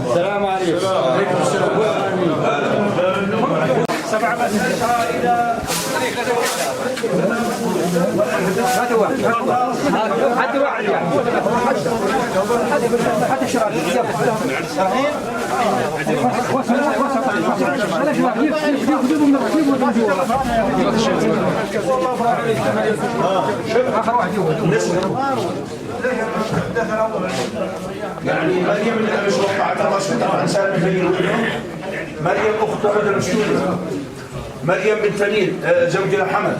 السلام عليكم. سبع مساجها إلى هذا واحد حد واحد يعني حد شراب صحيح وصل على شباب يجيبوا من الرصيف والرجوع والله عليك آخر واحد يعني مريم اللي مش وقعت الرسول طبعا سالم بين مريم اخت عبد المسعود مريم بنت تميم زوجها حمد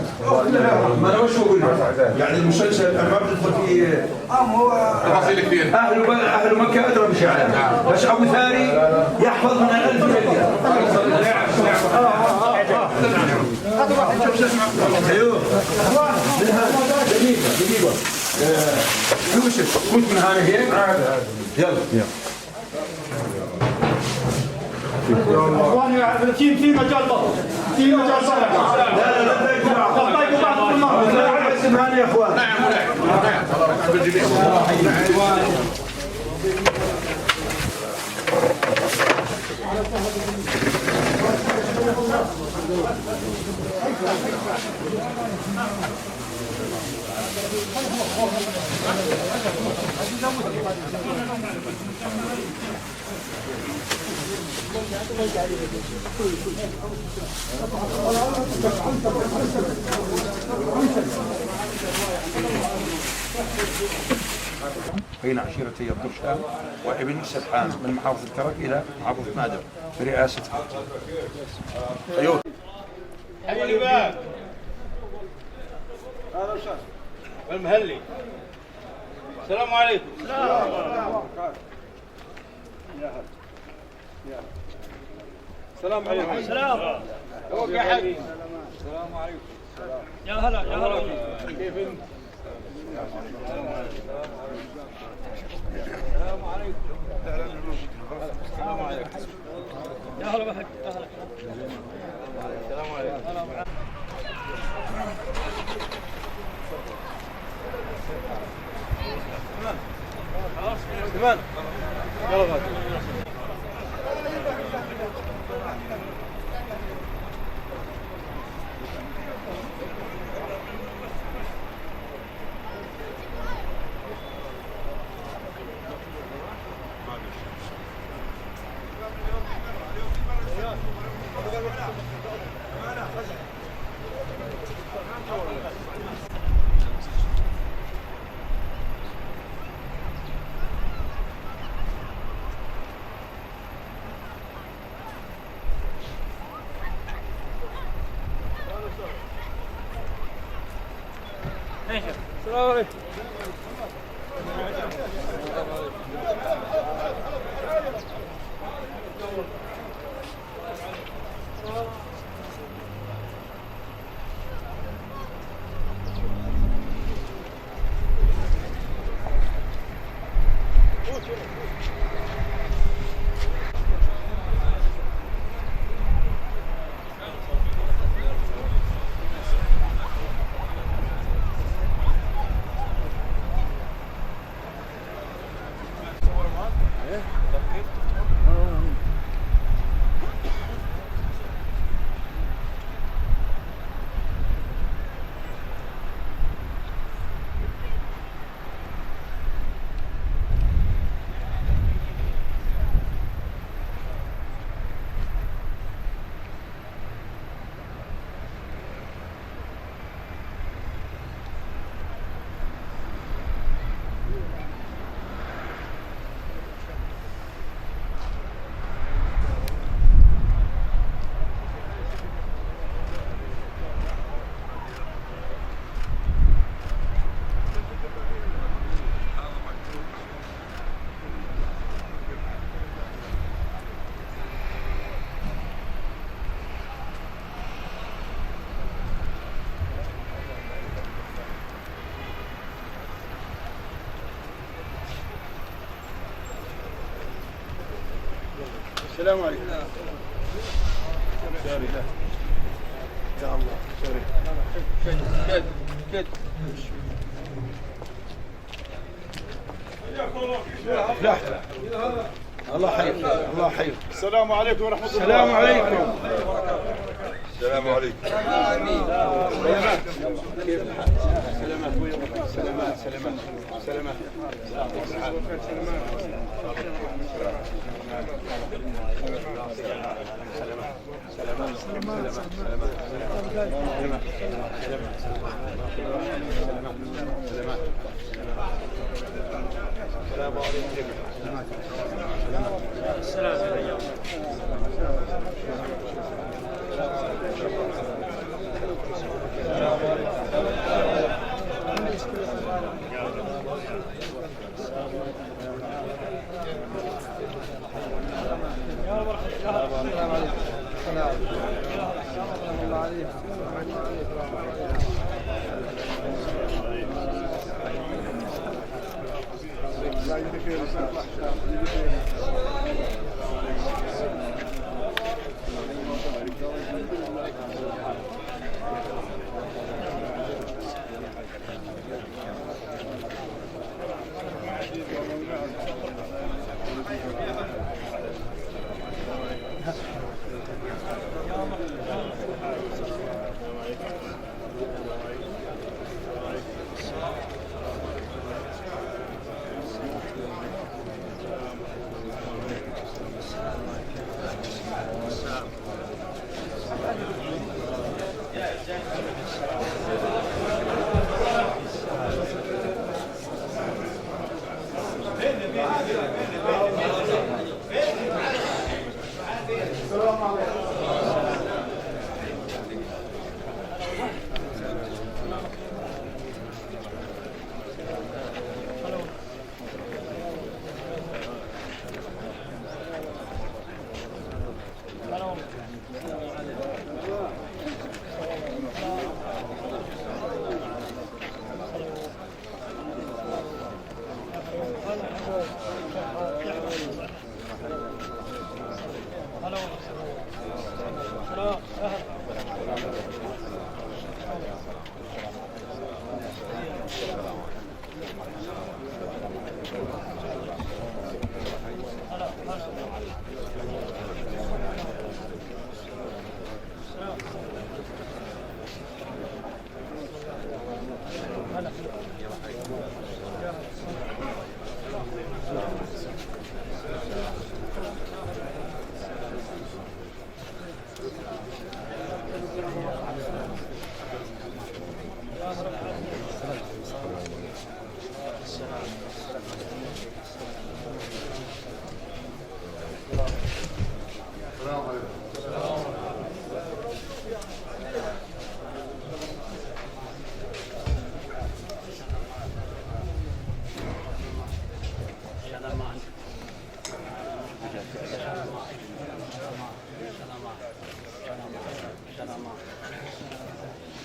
ما انا وش اقول يعني المسلسل ما بتدخل فيه تفاصيل كثير اهل مكه ادرى بشيء بس ابو ثاري يحفظ من 1000 كلمه ايوه دقيقه يوسف كنت من هنا هيك يلا اخواني في مجال ضغط في مجال صالح لا طيب بعض كل مره لا اسم هاني يا اخوان بين عشيرتي الضرشان وابن سبحان من محافظة كرك إلى محافظة نادر برئاسة أيوه حي باب هذا شخص المهلي. السلام عليكم. السلام عليكم. السلام. يا حبيبي. السلام عليكم. يا هلا يا هلا. كيف انت؟ السلام عليكم. السلام عليكم. يا هلا بحق. يا هلا. السلام عليكم. خلاص تمام. يلا غادي. السلام عليكم. السلام عليكم. شاري لا يا الله شاري كد لا الله حيك الله حيك. السلام عليكم ورحمة الله. السلام عليكم. السلام عليكم. سلامات. كيف الحال؟ سلامات سلامات سلامات سلامات السلام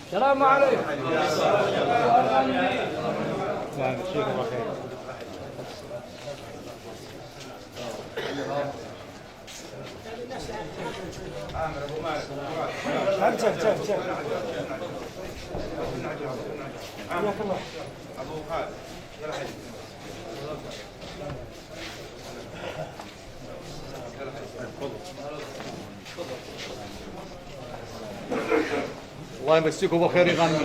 عليكم. الله يمسيكم بخير يغني.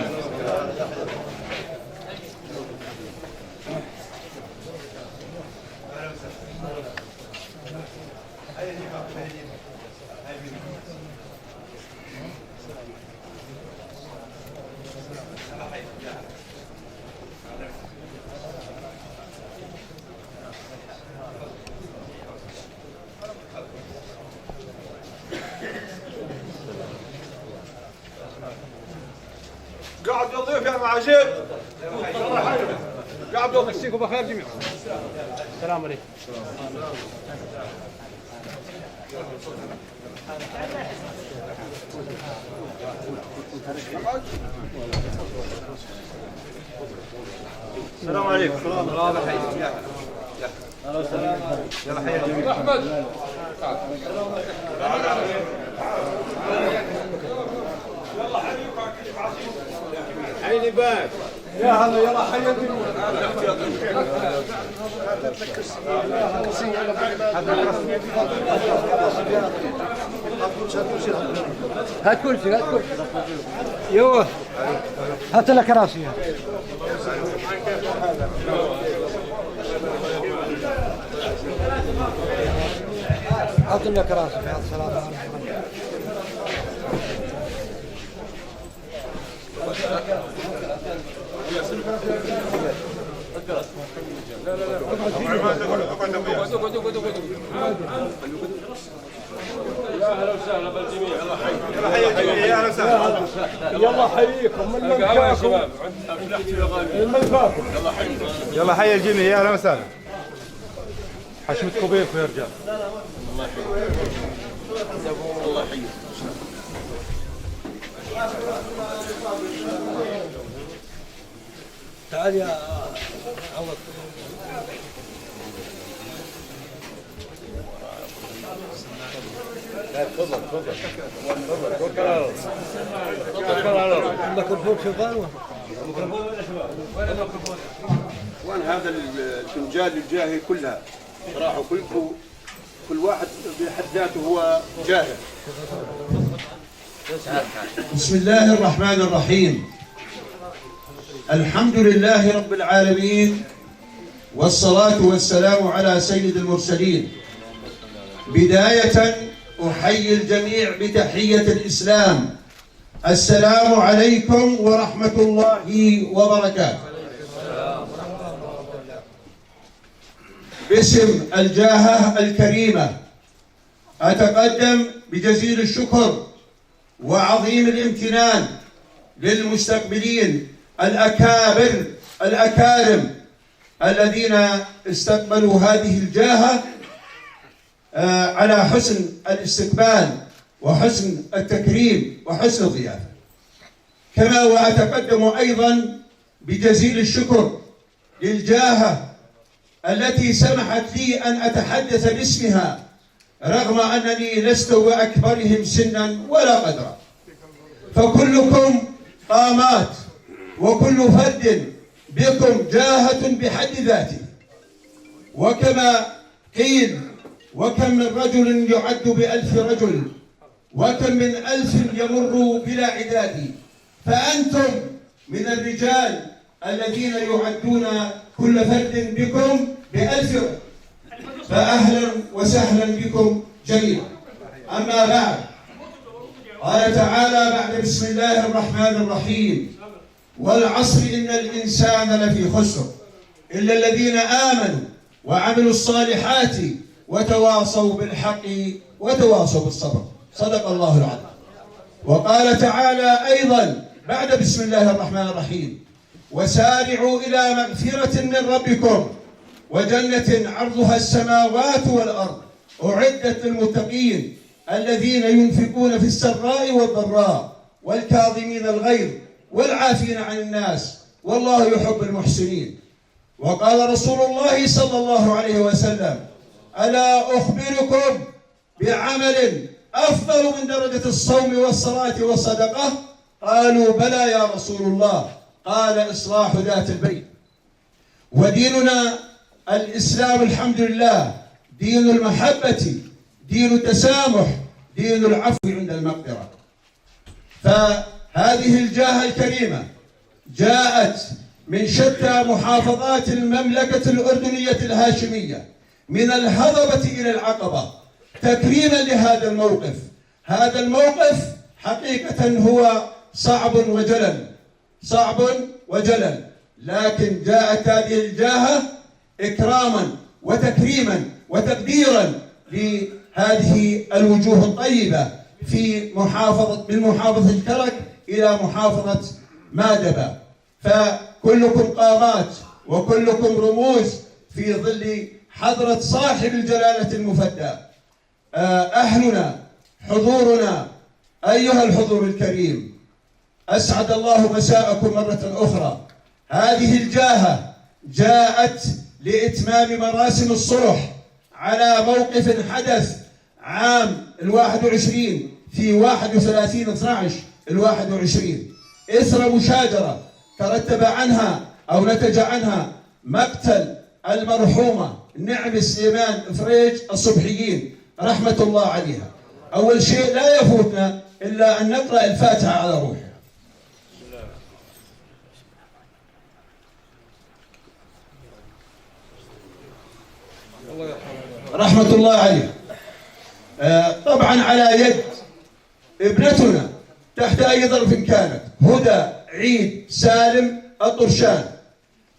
قاعد يضيف يا معاشر. قاعد يمسيكم بخير جميعا. السلام عليكم. السلام عليكم. يلا حياك. يلا حياك. احمد عيني بات يا هلا يلا حي هات كرسي يوه هات لك كراسي هات لك كراسي في هذا الصلاة. يلا حييكم من ملكاكم يلا حي الجميع يا اهلا وسهلا حشمتكم بيكم يا رجال الله يحييك الله يحييك تعال يا عوض. تفضل تفضل الميكروفون شغال وين هذا الفنجان الجاهي كلها صراحه كل واحد بحد ذاته هو جاهل. بسم الله الرحمن الرحيم. الحمد لله رب العالمين، والصلاة والسلام على سيد المرسلين. بداية أحيي الجميع بتحية الإسلام، السلام عليكم ورحمة الله وبركاته. باسم الجاهة الكريمة أتقدم بجزيل الشكر وعظيم الامتنان للمستقبلين الأكابر الأكارم الذين استقبلوا هذه الجاهة على حسن الاستقبال وحسن التكريم وحسن الضيافة. كما وأتقدم أيضا بجزيل الشكر للجاهة التي سمحت لي أن أتحدث باسمها رغم أنني لست بأكبرهم سنا ولا قدرا، فكلكم قامات وكل فرد بكم جاهة بحد ذاته. وكما قيل وكم من رجل يعد ب1000 رجل وكم من 1000 يمر بلا عداد، فأنتم من الرجال الذين يعدون كل فرد بكم ب1000 رجل، فأهلا وسهلا بكم جميعا. أما بعد، قال تعالى بعد بسم الله الرحمن الرحيم: والعصر إن الإنسان لفي خسر إلا الذين آمنوا وعملوا الصالحات وتواصوا بالحق وتواصوا بالصبر. صدق الله العظيم. وقال تعالى أيضا بعد بسم الله الرحمن الرحيم: وسارعوا إلى مغفرة من ربكم وجنة عرضها السماوات والأرض أعدت للمتقين الذين ينفقون في السراء والضراء والكاظمين الغيظ والعافين عن الناس والله يحب المحسنين. وقال رسول الله صلى الله عليه وسلم: ألا أخبركم بعمل أفضل من درجة الصوم والصلاة والصدقة؟ قالوا: بلى يا رسول الله. قال: إصلاح ذات البين. وديننا الإسلام الحمد لله دين المحبة، دين التسامح، دين العفو عند المقدرة. فهذه الجاهة الكريمة جاءت من شتى محافظات المملكة الأردنية الهاشمية من الهضبة إلى العقبة تكريما لهذا الموقف. هذا الموقف حقيقة هو صعب وجلل، صعب وجلل، لكن جاءت هذه الجاهة إكراما وتكريما وتقديرا لهذه الوجوه الطيبة من محافظة الكرك إلى محافظة مادبة. فكلكم قامات وكلكم رموز في ظل حضرة صاحب الجلالة المفدى. أهلنا، حضورنا، أيها الحضور الكريم، أسعد الله مساءكم مرة أخرى. هذه الجاهة جاءت لإتمام مراسم الصلح على موقف حدث عام 21 في 31/12/21 إثر مشاجرة ترتب عنها أو نتج عنها مقتل المرحومة نعم سليمان فريج الصبحيين رحمة الله عليها. أول شيء لا يفوتنا إلا أن نقرأ الفاتحة على روحها. رحمة الله عليها. طبعا على يد ابنتنا تحت أي ظرف كانت هدى عيد سالم الطرشان،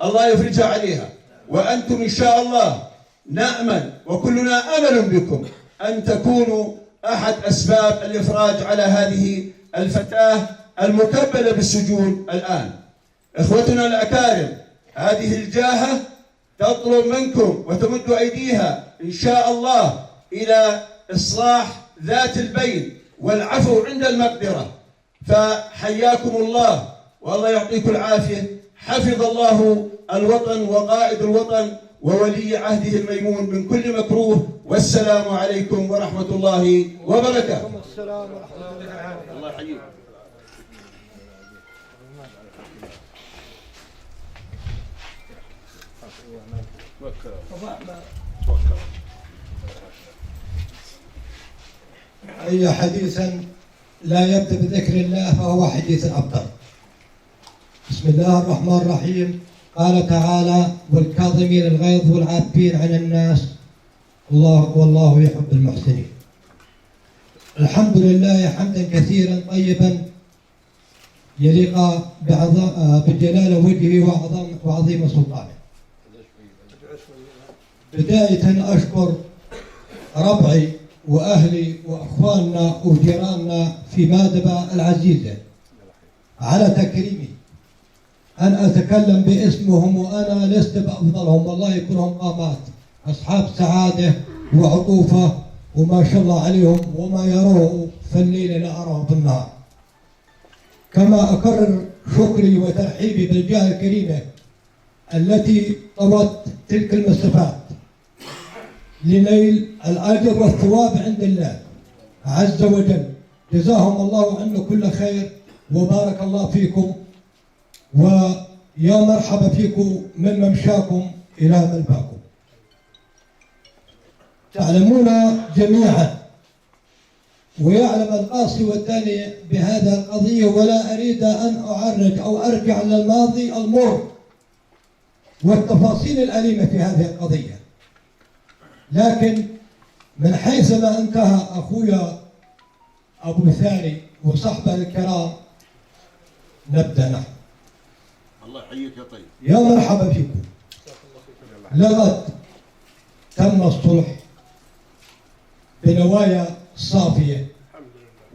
الله يفرجها عليها، وأنتم إن شاء الله نأمل وكلنا أمل بكم أن تكونوا أحد أسباب الإفراج على هذه الفتاة المكبلة بالسجون الآن. إخوتنا الأكارم، هذه الجاهة تطلب منكم وتمد أيديها إن شاء الله إلى إصلاح ذات البين والعفو عند المقدرة. فحياكم الله والله يعطيكم العافية. حفظ الله الوطن وقائد الوطن وولي عهده الميمون من كل مكروه. والسلام عليكم ورحمة الله وبركاته. السلام ورحمة الله وبركاته. الله يحييك. أي حديثا لا يبدأ بذكر الله فهو حديث أبطل. بسم الله الرحمن الرحيم. قال تعالى: والكاظمين الغيظ والعافين عن الناس والله يحب المحسنين. الحمد لله حمدا كثيرا طيبا يليق بجلال وجهه وعظيم سلطانه. بداية أشكر ربعي وأهلي وأخواننا وجيراننا في مادبة العزيزة على تكريمي أن أتكلم باسمهم، وأنا لست بأفضلهم، والله يكونهم قامات أصحاب سعادة وعطوفة وما شاء الله عليهم، وما يروه في الليل لا أراه بالنهار. كما أكرر شكري وترحيبي بالجهة الكريمة التي طوت تلك المسافات لنيل الأجر والثواب عند الله عز وجل. جزاهم الله عنا كل خير وبارك الله فيكم، ويا مرحبا فيكم من ممشاكم إلى ملباكم. تعلمون جميعا ويعلم القاصي والداني بهذه القضية، ولا أريد أن أعرج أو أرجع للماضي المر والتفاصيل الأليمة في هذه القضية، لكن من حيث ما انتهى أخويا أبو ثاني وصحبه الكرام نبدأ نحن. الله يحييك يا طيب. يا مرحبا فيكم. لقد تم الصلح بنوايا صافية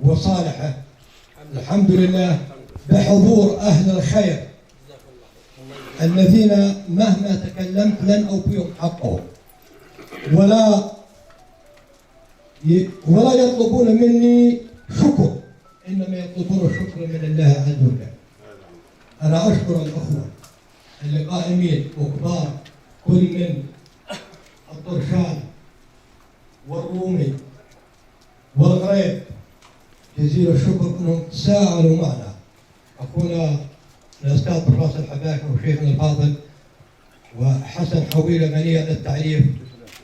وصالحة الحمد لله، بحضور أهل الخير الذين مهما تكلمت لن أوفيهم حقهم، ولا يطلبون مني شكر، إنما يطلبون الشكر من الله عز وجل. أنا أشكر الأخوة اللي قائمين وكبار، كل من الطرشان والرومي والغريب، جزيل الشكر أنهم تساءلوا معنا. أخونا الأستاذ براس الحباكي وشيخنا الفاضل وحسن حويلة غنية للتعريف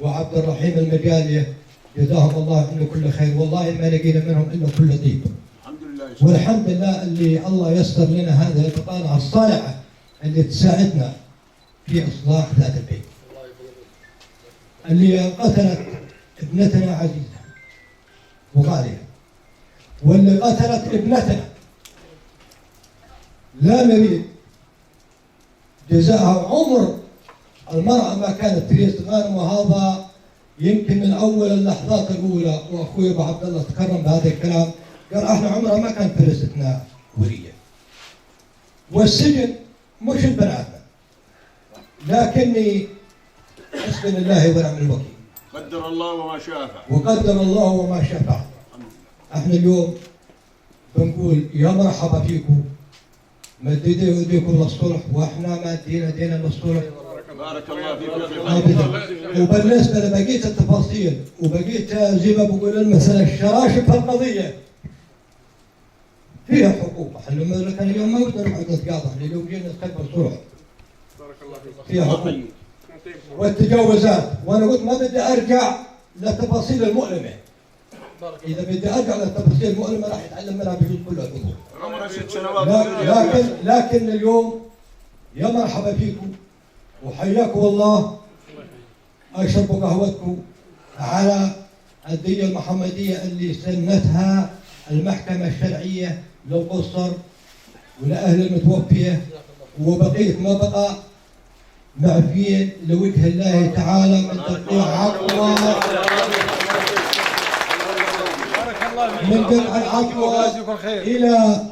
وعبد الرحيم المجالية، جزاهم الله عنا كل خير، والله ما لقينا منهم إلا كل طيب. الحمد لله. والحمد لله اللي الله يسر لنا هذه البطانة الصالحة اللي تساعدنا في إصلاح ذات البيت، اللي قتلت ابنتنا عزيزة وغالية، واللي قتلت ابنتنا لا نريد جزاها عمر المرأة ما كانت تريد تغانم. وهذا يمكن من أول اللحظات الأولى، وأخوي أبو عبد الله تكرم بهذا الكلام، قال احنا عمرها ما كانت فرستنا ورية، والسجن مش البنات، لكني حسبنا الله ونعم الوكيل. قدر الله وما شاء فعل. وقدر الله وما شاء فعل. احنا اليوم بنقول يا مرحبا فيكم، مددوا ايديكم للصلح، واحنا مادين ايدينا للصلح، بارك الله فيك. وبالنسبه لبقيه التفاصيل وبقيه زي ما بقول المساله الشراشف القضيه فيها حقوق. احنا المملكه اليوم ما نقدر نتقاطع لو جينا نستقبل صلح. فيها حقوق والتجاوزات، وانا قلت ما بدي ارجع للتفاصيل المؤلمه. اذا بدي ارجع للتفاصيل المؤلمه راح يتعلم منها بجوز كل الامور. عمرها 6 سنوات. لكن اليوم يا مرحبا فيكم وحياكم الله. اشربوا قهوتكم على الدية المحمدية اللي سنتها المحكمة الشرعية للقصر ولأهل المتوفية، وبقية ما بقى معفين لوجه الله تعالى من تقطيع عقوى من قطع العقوى إلى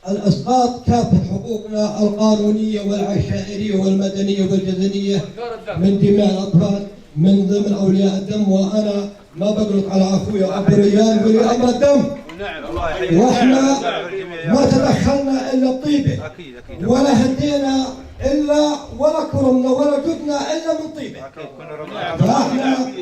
الإسقاط كافة حقوقنا القانونية والعشائرية والمدنية والجزائية من دماء الأطفال من ضمن أولياء الدم. وأنا ما بقلق على أخويا أبو ريان ولي أمر الدم، وإحنا ما تدخلنا إلا بطيبة ولا هدينا إلا ولا كرمنا ولا جبنا إلا من طيبة. فإحنا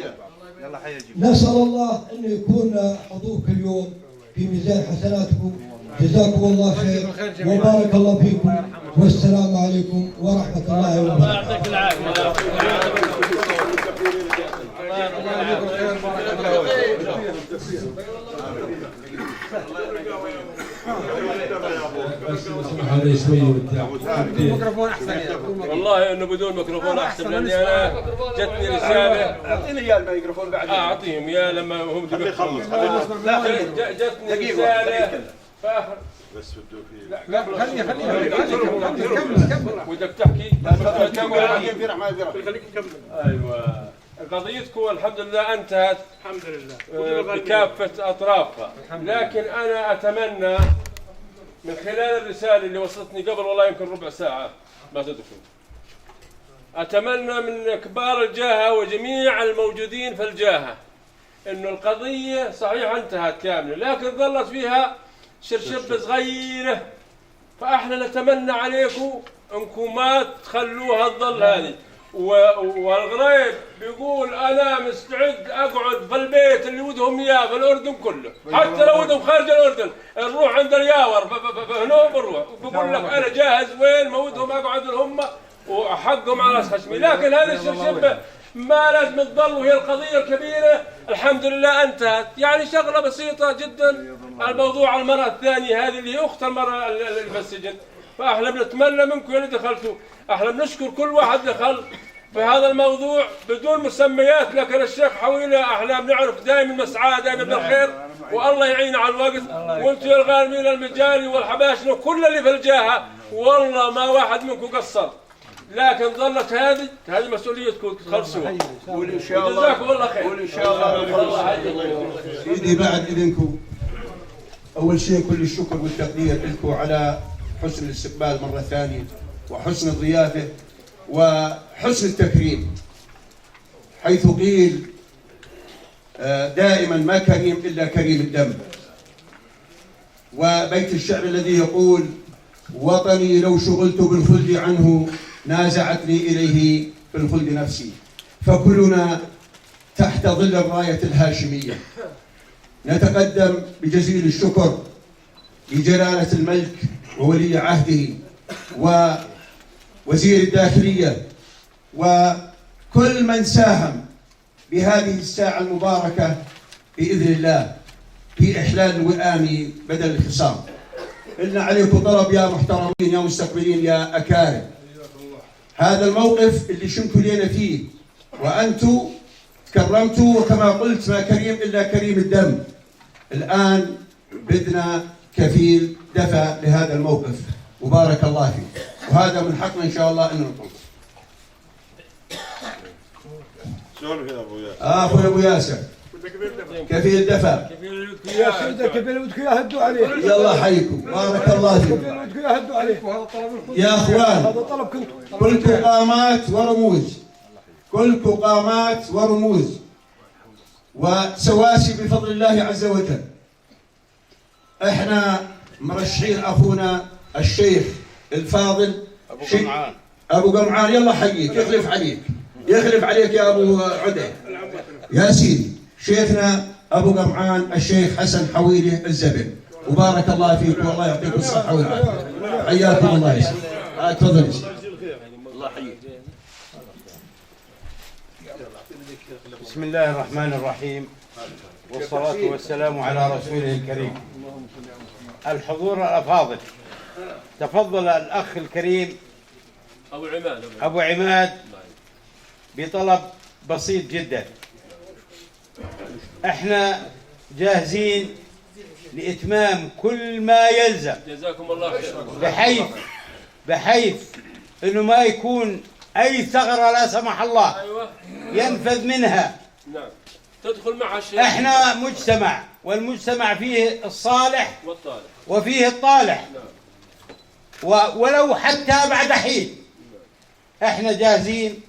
نسأل الله أن يكون حضوركم اليوم في ميزان حسناتكم. جزاكم الله خير وبارك الله فيكم والسلام عليكم ورحمة الله وبركاته. هذا شوي الميكروفون احسن. والله انه بدون ميكروفون احسن، لاني انا جتني رساله. اعطيني اياه الميكروفون بعد. اعطيهم يا لما هم يخلص. جتني رساله فاخر بس بده فيه. لا خليه كمل. ودك تحكي؟ خليك تكمل. ايوه قضيتكم الحمد لله انتهت الحمد لله بكافه اطرافها، لكن انا اتمنى من خلال الرساله اللي وصلتني قبل والله يمكن ربع ساعه ما تدركون، اتمنى من كبار الجاهه وجميع الموجودين في الجاهه انه القضيه صحيح انتهت كامله، لكن ظلت فيها شرشبه صغيره، فاحنا نتمنى عليكم انكم ما تخلوها تظل هذه. والغريب بيقول انا مستعد اقعد في البيت اللي ودهم اياه في الاردن كله، حتى لو ودهم خارج الاردن، نروح عند الياور هنا بنروح، بقول لك انا جاهز وين ما ودهم اقعد هم وحقهم على راس خشمي. لكن هذه الشرشبه ما لازم تضل، وهي القضيه الكبيره الحمد لله انتهت. يعني شغله بسيطه جدا، الموضوع المراه الثانيه هذه اللي هي اخت المراه اللي في السجن، فاحنا بنتمنى منكم اللي دخلتوا، احنا بنشكر كل واحد دخل في هذا الموضوع بدون مسميات، لكن الشيخ حويله احنا بنعرف دائما مسعاه دائما بالخير، والله يعين على الوقت. وانتم يا الغارمين المجاني والحباشن وكل اللي في الجاهه، والله ما واحد منكم قصر، لكن ظلت هذه مسؤوليتكم تخلصوها. قول ان شاء الله. جزاكم الله خير. قول ان شاء الله. سيدي بعد إذنكم، أول شيء كل الشكر والتقدير لكم على حسن الاستقبال مرة ثانية وحسن الضيافة وحسن التكريم، حيث قيل دائما ما كريم إلا كريم الدم. وبيت الشعر الذي يقول وطني لو شغلت بالخلد عنه نازعتني إليه في الخلد نفسي. فكلنا تحت ظل الراية الهاشمية. نتقدم بجزيل الشكر لجلالة الملك وولي عهده ووزير الداخلية وكل من ساهم بهذه الساعة المباركة بإذن الله في إحلال الوئام بدل الخصام. إلنا عليكم طلب يا محترمين يا مستقبلين يا أكارم، هذا الموقف اللي شنكوا لينا فيه وأنتوا تكرمتوا، وكما قلت ما كريم إلا كريم الدم. الآن بدنا كفيل دفع لهذا الموقف، وبارك الله فيه، وهذا من حقنا إن شاء الله أن نطلب. سولف يا ابو ياسر. أخوي أبو ياسر كفيل دفع. كفيل ودك يهدوا عليه. يلا حيكم، بارك الله فيكم. كفيل ودك يهدوا عليه. يا أخوان هذا طلب كنت. كلكم قامات ورموز، كلكم قامات ورموز وسواسي بفضل الله عز وجل. احنا مرشحين اخونا الشيخ الفاضل ابو قمعان يلا حييك، يخلف عليك، يخلف عليك يا ابو عدي. يا سيدي شيخنا ابو قمعان الشيخ حسن حويلي الزبن، وبارك الله فيك والله يعطيك الصحه والعافيه. حياكم الله يا سيدي. تفضل يا سيدي. الله يحييك. بسم الله الرحمن الرحيم، والصلاة والسلام على رسوله الكريم. الحضور الأفاضل، تفضل الأخ الكريم أبو عماد بطلب بسيط جدا. احنا جاهزين لإتمام كل ما يلزم، جزاكم الله خير، بحيث انه ما يكون اي ثغرة لا سمح الله ينفذ منها. نعم تدخل مع الشيء. احنا مجتمع، والمجتمع فيه الصالح والطالح وفيه الطالح، ولو حتى بعد حين احنا جاهزين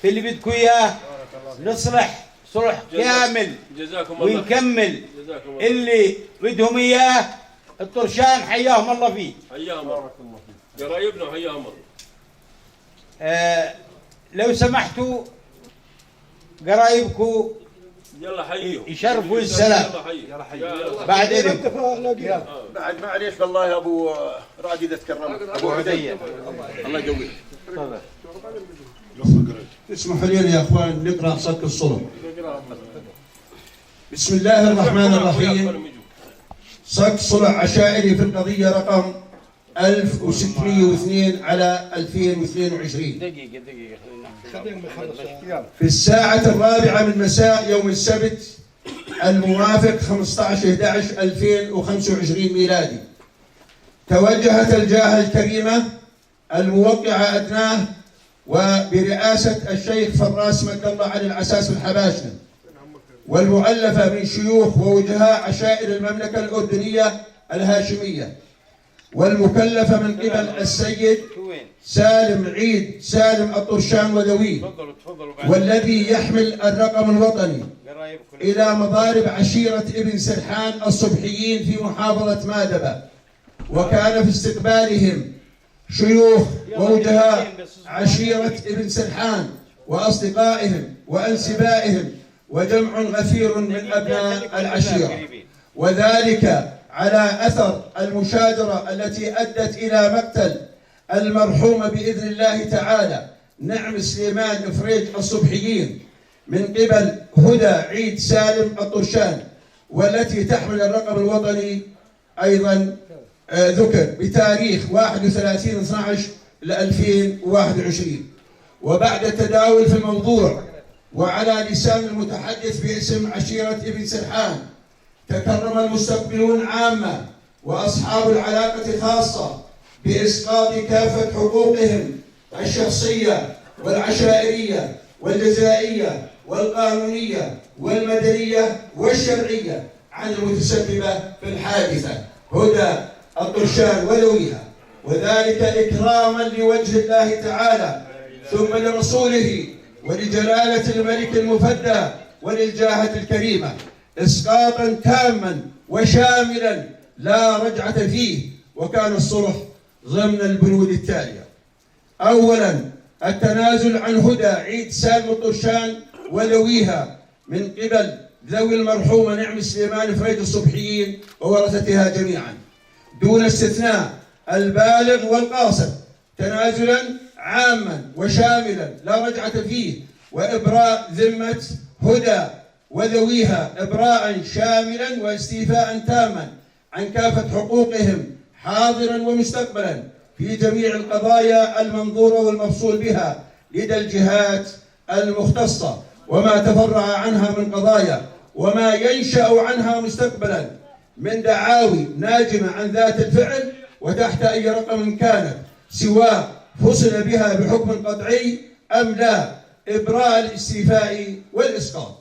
في اللي بدكم اياه، نصلح صلح كامل ونكمل اللي بدهم اياه. الطرشان حياهم الله فيه، حياهم الله، قرايبنا وحياهم الله. لو سمحتوا قرايبكم يلا حييهم، يشرفوا السلام بعد اذنكم. بعد معليش والله يا ابو رادي اذا تكرمت ابو عدي الله يقويك. اسمحوا لي يا اخوان نقرا صك الصلح. بسم الله الرحمن الرحيم. صك صلح عشائري في القضيه رقم 1602 على 2022 في الساعة 4 من مساء يوم السبت الموافق 15/11/2025 ميلادي. توجهت الجاهة الكريمة الموقعة أدناه وبرئاسة الشيخ فراس مد الله علي العساس الحباشنة، والمؤلفة من شيوخ ووجهاء عشائر المملكة الأردنية الهاشمية، والمكلفة من قبل السيد سالم عيد سالم الطرشان وذويه، والذي يحمل الرقم الوطني إلى مضارب عشيرة ابن سرحان الصبحيين في محافظة مادبة. وكان في استقبالهم شيوخ ووجهاء عشيرة ابن سرحان وأصدقائهم وأنسبائهم وجمع غفير من أبناء العشيرة، وذلك على أثر المشاجرة التي أدت إلى مقتل المرحومة بإذن الله تعالى نعم سليمان إفريج الصبحيين من قبل هدى عيد سالم الطرشان، والتي تحمل الرقم الوطني أيضا ذكر بتاريخ 31/12/2021. وبعد التداول في الموضوع وعلى لسان المتحدث باسم عشيرة ابن سرحان، تكرم المستقبلون عامة وأصحاب العلاقة خاصة بإسقاط كافة حقوقهم الشخصية والعشائرية والجزائية والقانونية والمدنية والشرعية عن المتسببة في الحادثة هدى الطرشان وذويها، وذلك إكراما لوجه الله تعالى ثم لرسوله ولجلالة الملك المفدى وللجاهة الكريمة، إسقاطا تاما وشاملا لا رجعة فيه. وكان الصلح ضمن البنود التالية: أولا التنازل عن هدى عيد سالم الطرشان وذويها من قبل ذوي المرحومة نعم سليمان فريد الصبحيين وورثتها جميعا دون استثناء، البالغ والقاصر، تنازلا عاما وشاملا لا رجعة فيه، وإبراء ذمة هدى وذويها إبراء شاملا واستيفاء تاما عن كافة حقوقهم حاضرا ومستقبلا في جميع القضايا المنظورة والمفصول بها لدى الجهات المختصة، وما تفرع عنها من قضايا وما ينشأ عنها مستقبلا من دعاوي ناجمة عن ذات الفعل وتحت أي رقم كانت، سواء فصل بها بحكم قطعي أم لا، إبراء الاستيفاء والإسقاط.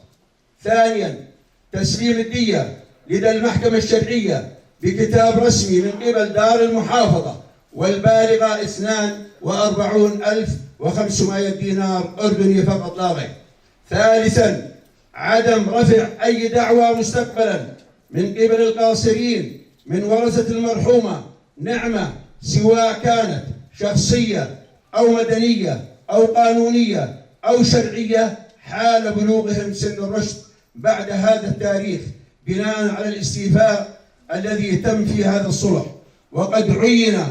ثانيا تسليم الدية لدى المحكمة الشرعية بكتاب رسمي من قبل دار المحافظة، والبالغة 42,500 دينار أردني فقط لا غير. ثالثا عدم رفع أي دعوى مستقبلا من قبل القاصرين من ورثة المرحومة نعمة، سواء كانت شخصية أو مدنية أو قانونية أو شرعية حال بلوغهم سن الرشد بعد هذا التاريخ بناء على الاستيفاء الذي تم في هذا الصلح. وقد عين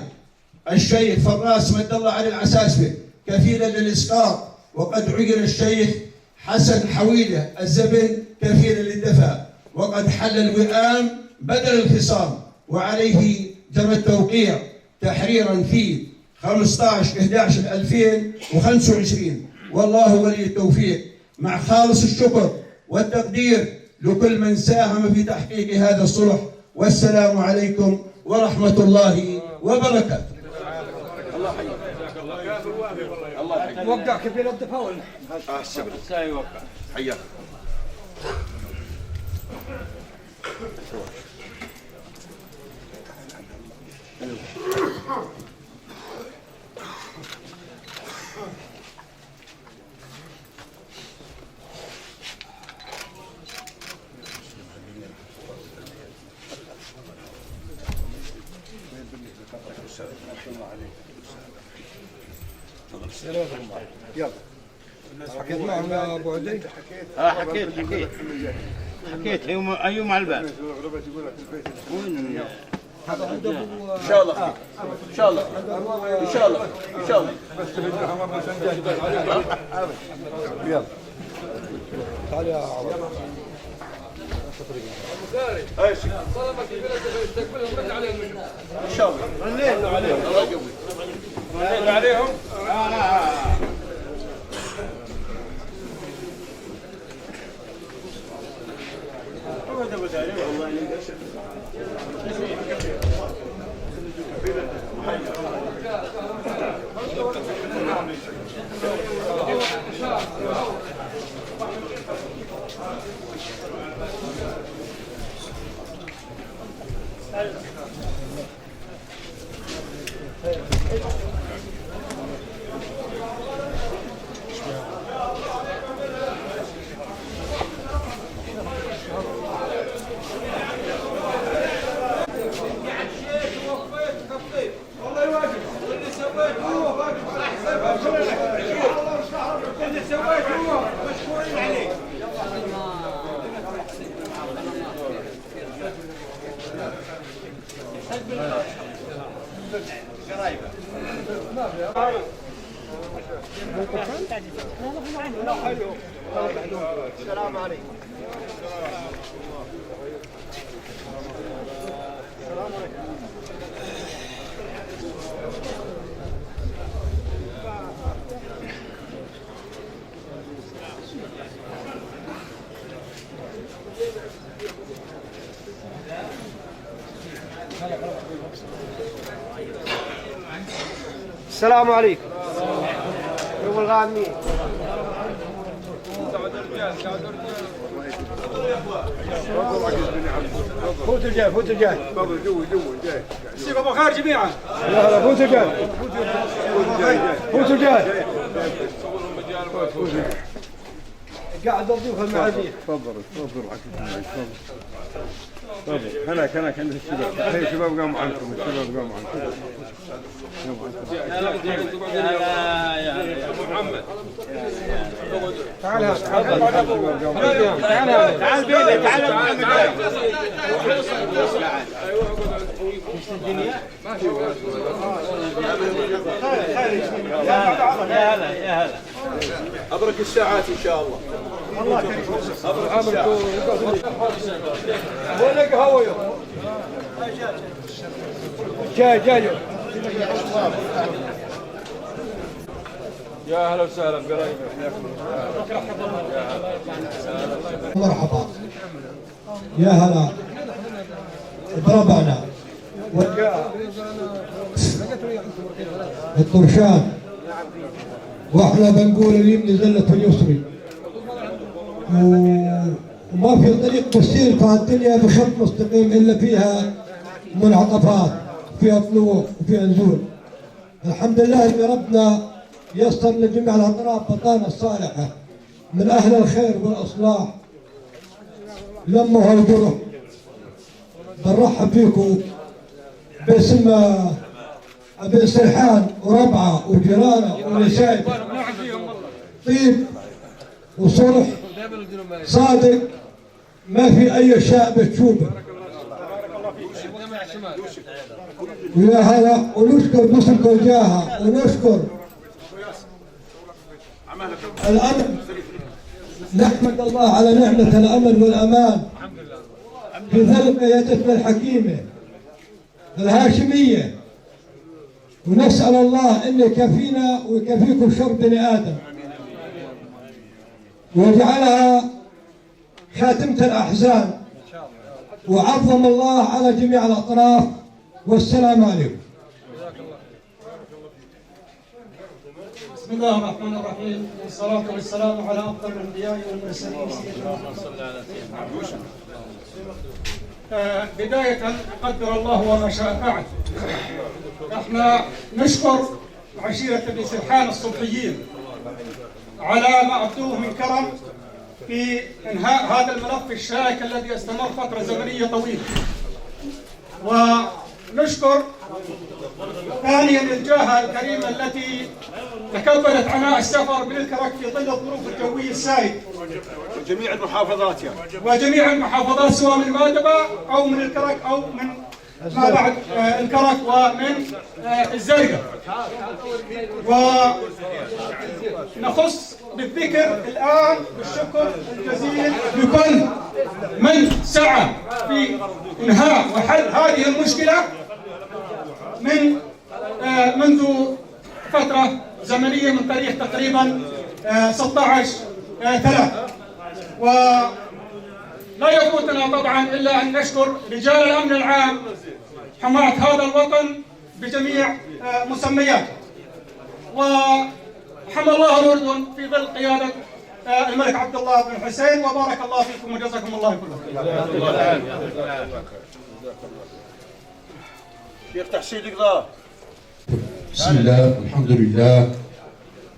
الشيخ فراس مد الله عليه العساسبة كفيلا للإسقاط، وقد عين الشيخ حسن حويلة الزبن كفيلا للدفع، وقد حل الوئام بدل الخصام، وعليه جرى التوقيع تحريرا في 15/11/2025. والله ولي التوفيق، مع خالص الشكر والتقدير لكل من ساهم في تحقيق هذا الصلح. والسلام عليكم ورحمة الله وبركاته. وقع كفيل الدفاع ولا؟ حياك. حكيت معهم يا ابو عدي؟ حكيت ايوم على الباب. ان شاء الله ان شاء الله ان شاء الله ان شاء الله. يلا تعال يا عوض. ان شاء الله رنينا عليهم الله يقوي رنينا عليهم. السلام عليكم. السلام عليكم. يوم الغانمين. فوت الجاي فوت الجاي. تفضل جوا جاي. سيب ابو خير جميعا. يا هلا فوت الجاي. فوت الجاي. قاعد الضيوف المعازيم. تفضل هناك عند الشباب. هاي الشباب قاموا عنكم يا ابو محمد. تعال تعال بيدك تعال ابو محمد. يا هلا ابرك الساعات ان شاء الله. الله يكرمك. وين قهوه جاي يا اهلا وسهلا قريب. مرحبا يا هلا بربعنا الطرشان، واحنا بنقول اليمن زلة اليسري، وما في طريق تسير في الدنيا بخط مستقيم الا فيها منعطفات، فيها طلوع وفيها نزول. الحمد لله ان ربنا يسر لجميع الاطراف بطانه الصالحه من اهل الخير والاصلاح لما هاجروا. بنرحب فيكم باسم ابن سرحان وربعه وجيرانه ونسايب طيب وصلح صادق، ما في اي شعب تشوفه. ويا هذا ونشكر مسلم وجاها ونشكر الامن، نحمد الله على نعمه الامن والامان في ظل قيادتنا الحكيمه الهاشميه، ونسال الله ان يكفينا ويكفيكم شر بني ادم ويجعلها خاتمه الاحزان، وعظم الله على جميع الاطراف. والسلام عليكم. بسم الله الرحمن الرحيم، والصلاة والسلام على أفضل الأنبياء والمرسلين سيدنا محمد. بداية قدر الله وما شاء فعل. احنا نشكر عشيرة ابن سرحان الصبحيين على ما أبدوه من كرم في إنهاء هذا الملف الشائك الذي استمر فترة زمنية طويلة. ونشكر ثانيا الجهة الكريمة التي تكبدت عناء السفر بالكرك في ظل الظروف الجوية السائدة، وجميع المحافظات يعني، وجميع المحافظات سواء من المادبة أو من الكرك أو من ما بعد الكرك ومن الزرقاء. ونخص بالذكر الآن بالشكر الجزيل لكل من سعى في إنهاء وحل هذه المشكلة منذ فترة زمنية من تاريخ تقريبا 16/3. ولا يفوتنا طبعا إلا أن نشكر رجال الأمن العام حماة هذا الوطن بجميع مسمياته، وحمى الله الأردن في ظل قيادة الملك عبد الله بن حسين، وبارك الله فيكم وجزاكم الله كل خير. شيخ تحسين قضاء. بسم الله، الحمد لله،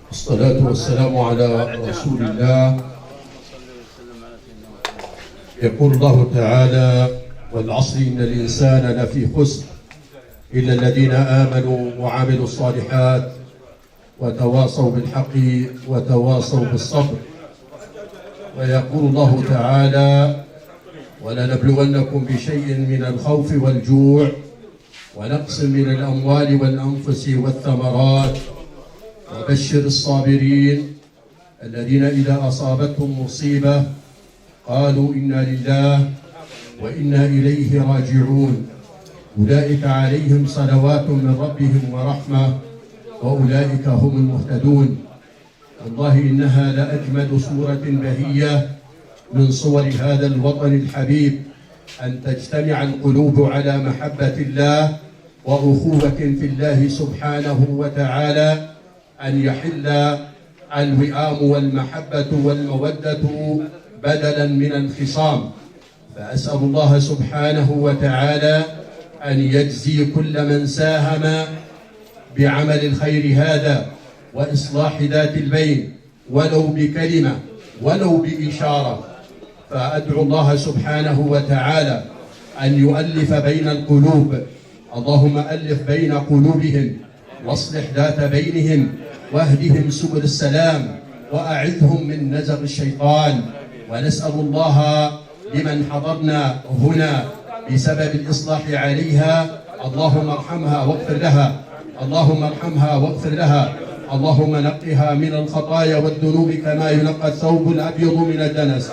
والصلاة والسلام على رسول الله. يقول الله تعالى: والعصر إن الإنسان لفي خسر إلا الذين آمنوا وعملوا الصالحات وتواصوا بالحق وتواصوا بالصبر. ويقول الله تعالى: ولنبلونكم بشيء من الخوف والجوع ونقص من الأموال والأنفس والثمرات وبشر الصابرين الذين إذا أصابتهم مصيبة قالوا إنا لله وإنا إليه راجعون أولئك عليهم صلوات من ربهم ورحمة وأولئك هم المهتدون. والله إنها لأجمل صورة بهية من صور هذا الوطن الحبيب، أن تجتمع القلوب على محبة الله وأخوة في الله سبحانه وتعالى، أن يحل الوئام والمحبة والمودة بدلا من الخصام. فأسأل الله سبحانه وتعالى أن يجزي كل من ساهم بعمل الخير هذا وإصلاح ذات البين ولو بكلمة ولو بإشارة. فأدعو الله سبحانه وتعالى أن يؤلف بين القلوب. اللهم ألف بين قلوبهم واصلح ذات بينهم واهدهم سبل السلام وأعذهم من نزغ الشيطان. ونسأل الله لمن حضرنا هنا بسبب الإصلاح عليها، اللهم ارحمها واغفر لها، اللهم ارحمها واغفر لها، اللهم نقها من الخطايا والذنوب كما ينقى الثوب الأبيض من الدنس،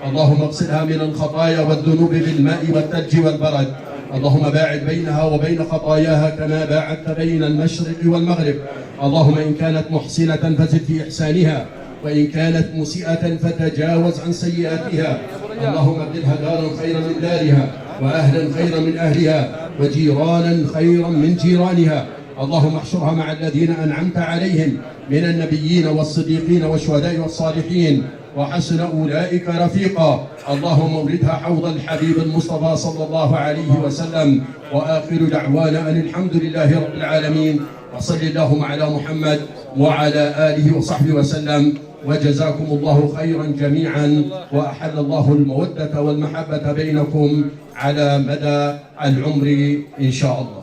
اللهم اغسلها من الخطايا والذنوب بالماء والثلج والبرد، اللهم باعد بينها وبين خطاياها كما باعدت بين المشرق والمغرب. اللهم إن كانت محسنة فزد في إحسانها، وإن كانت مسيئة فتجاوز عن سيئاتها. اللهم ابدلها دارا خيرا من دارها، وأهلا خيرا من أهلها، وجيرانا خيرا من جيرانها. اللهم احشرها مع الذين أنعمت عليهم من النبيين والصديقين والشهداء والصالحين، وحسن أولئك رفيقا. اللهم اولدها حوض الحبيب المصطفى صلى الله عليه وسلم. وآخر دعوانا أن الحمد لله رب العالمين، وصل اللهم على محمد وعلى آله وصحبه وسلم. وجزاكم الله خيرا جميعا، وأحل الله المودة والمحبة بينكم على مدى العمر إن شاء الله.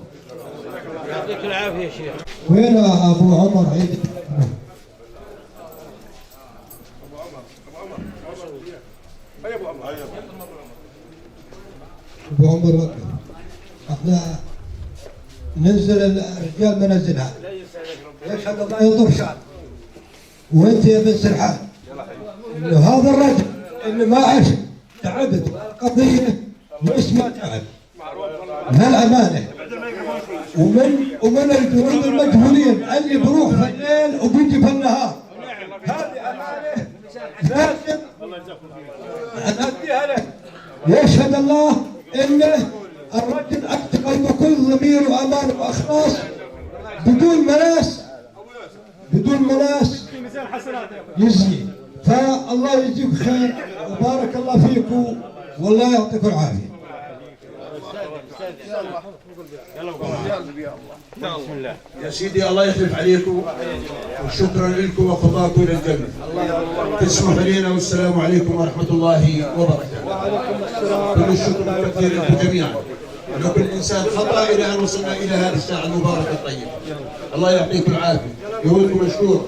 يعطيك العافيه يا شيخ. وين ابو عمر عيد؟ ابو عمر وقف. احنا ننزل الرجال منزلها يشهد الله يضر شعب. وانت يا بن سرحان انه هذا الرجل اللي ما عاش تعبت القضيه واسمه تعب بهالامانه ومن الجنود المجهولين اللي بروح في الليل وبيجي في النهار. هذه امانه لازم نأديها له. يشهد الله انه الرجل اتقى بكل ضمير وامان واخلاص بدون مناس يزني. فالله يجزيك خير وبارك الله فيكم والله يعطيكم العافيه. بسم الله. يا سيدي الله يخلف عليكم وشكرا لكم وخطاكم الى الجنه. تسمح لنا والسلام عليكم ورحمه الله وبركاته. وعليكم السلام. كل الشكر والتقدير لكم جميعا. ولكل انسان خطا الى ان وصلنا الى هذه الساعه المباركه الطيبه. الله يعطيكم العافيه. يهودكم مشكور.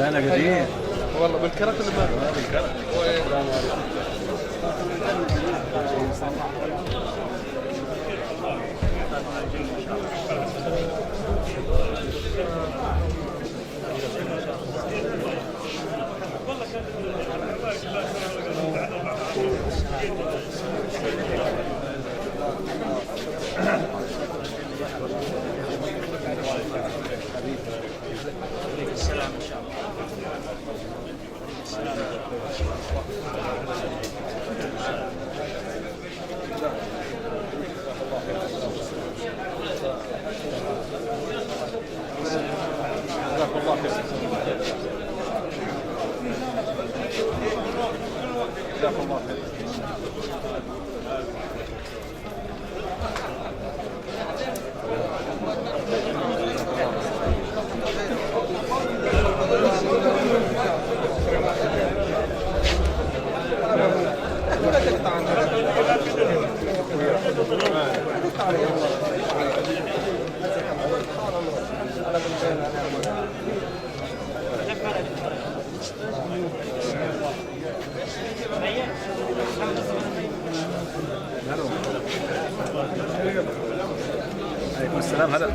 انا قديم والله بالكرت اللي ما بالكرت. السلام ان شاء الله. عليكم السلام. هلا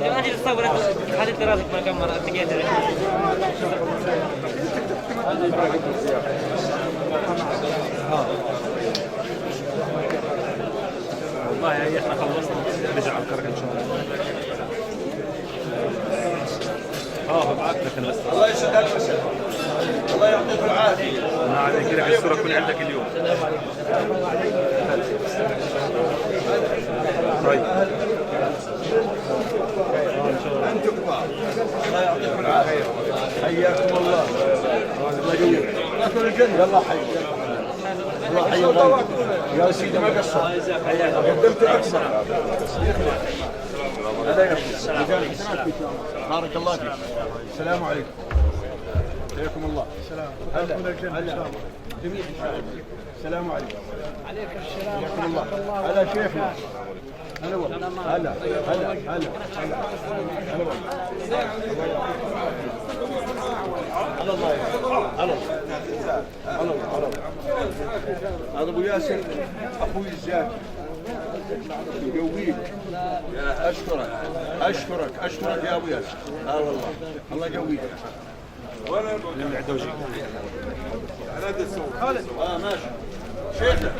هذه الصورة هذه الدراسة ما كم مرة لقيتها. والله هي احنا خلصنا نرجع على الكرك ان شاء الله. ببعث لك انا بس. الله يسعدك مساء. الله يعطيك العافيه. ما عليك لك الصوره تكون عندك اليوم. طيب انتم كبار. الله يعطيكم العافيه. حياكم الله. الله يقويك. ادخل الجنه. يلا حي. الله حي الله. يا سيدي ما قصرت. قدمت اكثر. هلا يا بارك الله فيك. السلام عليكم. حياكم الله. هلا هلا جميل. السلام عليكم. عليك السلام ورحمة الله. هلا شيخنا. هلا والله. هلا هلا هلا هلا والله. على الله على الله على الله. هذا ابو ياسر اخوي الزاكي يقويك. اشكرك يا ابو ياسر. والله الله يقويك. ولا اللي عنده وجه خالد. ماشي شيخنا.